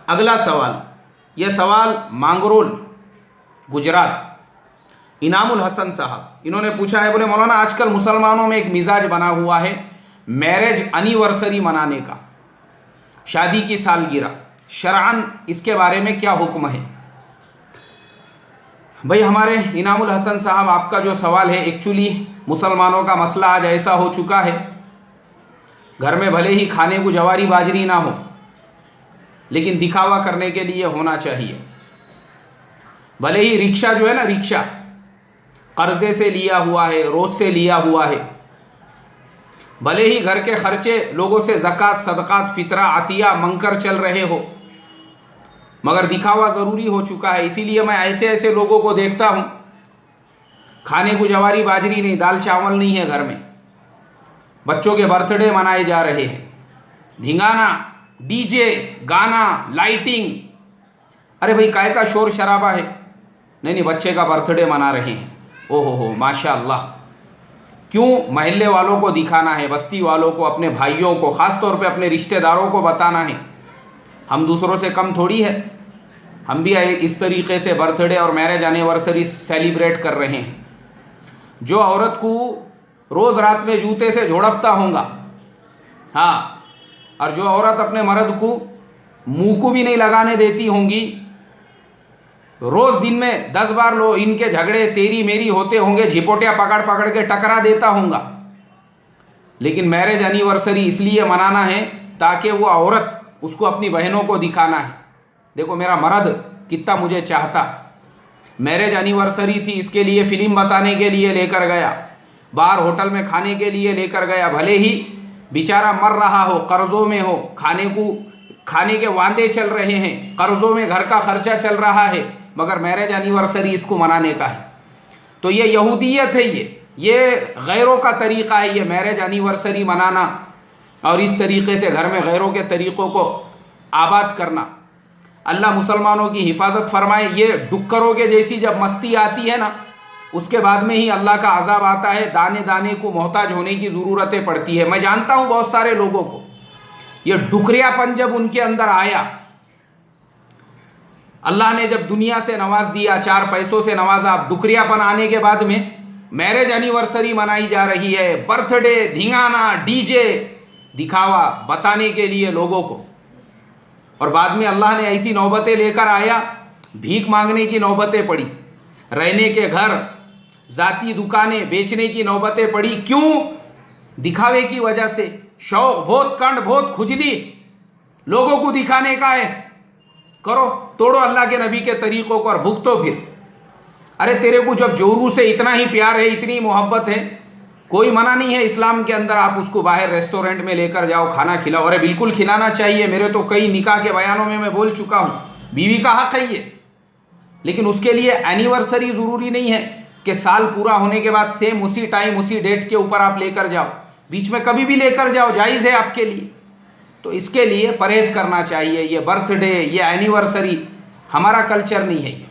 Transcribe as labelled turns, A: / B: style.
A: अगला सवाल, यह सवाल मांगरोल गुजरात इनामुल हसन साहब, इन्होंने पूछा है, बोले मौलाना आजकल मुसलमानों में एक मिजाज बना हुआ है मैरिज एनिवर्सरी मनाने का, शादी की सालगिरह, शरअन इसके बारे में क्या हुक्म है? भाई हमारे इनामुल हसन साहब, आपका जो सवाल है एक्चुअली मुसलमानों का मसला आज ऐसा हो चुका है, घर में भले ही खाने को जवारी बाजरी ना हो लेकिन दिखावा करने के लिए होना चाहिए। भले ही रिक्शा जो है ना, रिक्शा कर्जे से लिया हुआ है, रोज से लिया हुआ है, भले ही घर के खर्चे लोगों से ज़कात, सदक़ात, फितरा, अतिया मंगकर चल रहे हो, मगर दिखावा ज़रूरी हो चुका है। इसीलिए मैं ऐसे ऐसे लोगों को देखता हूँ, खाने को जवारी बाजरी नहीं, दाल चावल नहीं है घर में, बच्चों के बर्थडे मनाए जा रहे हैं, धिंगाना, डीजे, गाना, लाइटिंग। अरे भाई काय का शोर शराबा है? नहीं, बच्चे का बर्थडे मना रहे हैं, ओहो हो माशाअल्लाह। क्यों? महल्ले वालों को दिखाना है, बस्ती वालों को, अपने भाइयों को, ख़ास तौर पे अपने रिश्तेदारों को बताना है हम दूसरों से कम थोड़ी है, हम भी इस तरीके से बर्थडे और मैरिज एनिवर्सरी सेलिब्रेट कर रहे हैं। जो औरत को रोज़ रात में जूते से झोड़पता होगा, हाँ, और जो औरत अपने मर्द को मुंह को भी नहीं लगाने देती होंगी, रोज दिन में 10 बार लो इनके झगड़े तेरी मेरी होते होंगे, झिपोटिया पकड़ पकड़ के टकरा देता होगा, लेकिन मैरिज एनिवर्सरी इसलिए मनाना है ताकि वो औरत, उसको अपनी बहनों को दिखाना है, देखो मेरा मर्द कितना मुझे चाहता। मैरिज एनिवर्सरी थी, इसके लिए फिल्म बताने के लिए लेकर गया, बाहर होटल में खाने के लिए लेकर गया, भले ही बेचारा मर रहा हो, कर्जों में हो, खाने के वांदे चल रहे हैं, कर्जों में घर का खर्चा चल रहा है, मगर मैरिज एनिवर्सरी इसको मनाने का है। तो ये यहूदियत है, ये गैरों का तरीक़ा है, ये मैरिज एनिवर्सरी मनाना और इस तरीक़े से घर में गैरों के तरीक़ों को आबाद करना। अल्लाह मुसलमानों की हिफाजत फरमाए। ये डुक्करों के जैसी जब मस्ती आती है ना, उसके बाद में ही अल्लाह का अजाब आता है, दाने दाने को मोहताज होने की ज़रूरतें पड़ती है। मैं जानता हूँ बहुत सारे लोगों को, ये डुकरियापन जब उनके अंदर आया, अल्लाह ने जब दुनिया से नवाज दिया, 4 पैसों से नवाजा, अब डुकरियापन आने के बाद में मैरिज एनिवर्सरी मनाई जा रही है, बर्थडे, धिंगाना, डीजे, दिखावा बताने के लिए लोगों को, और बाद में अल्लाह ने ऐसी नौबतें लेकर आया, भीख मांगने की नौबतें पड़ी, रहने के घर, जाती दुकानें बेचने की नौबतें पड़ी। क्यों? दिखावे की वजह से। शौक बहुत, कंड बहुत, खुजली लोगों को दिखाने का है, करो, तोड़ो अल्लाह के नबी के तरीकों को और भुगतो फिर। अरे तेरे को जब जोरू से इतना ही प्यार है, इतनी मोहब्बत है, कोई मना नहीं है इस्लाम के अंदर आप उसको बाहर रेस्टोरेंट में लेकर जाओ, खाना खिलाओ। अरे बिल्कुल खिलाना चाहिए, मेरे तो कई निकाह के बयानों में मैं बोल चुका हूँ, बीवी का हक है ये, लेकिन उसके लिए एनिवर्सरी ज़रूरी नहीं है कि साल पूरा होने के बाद सेम उसी टाइम उसी डेट के ऊपर आप लेकर जाओ, बीच में कभी भी लेकर जाओ, जायज़ है आपके लिए। तो इसके लिए परहेज़ करना चाहिए। ये बर्थडे, ये एनिवर्सरी हमारा कल्चर नहीं है ये।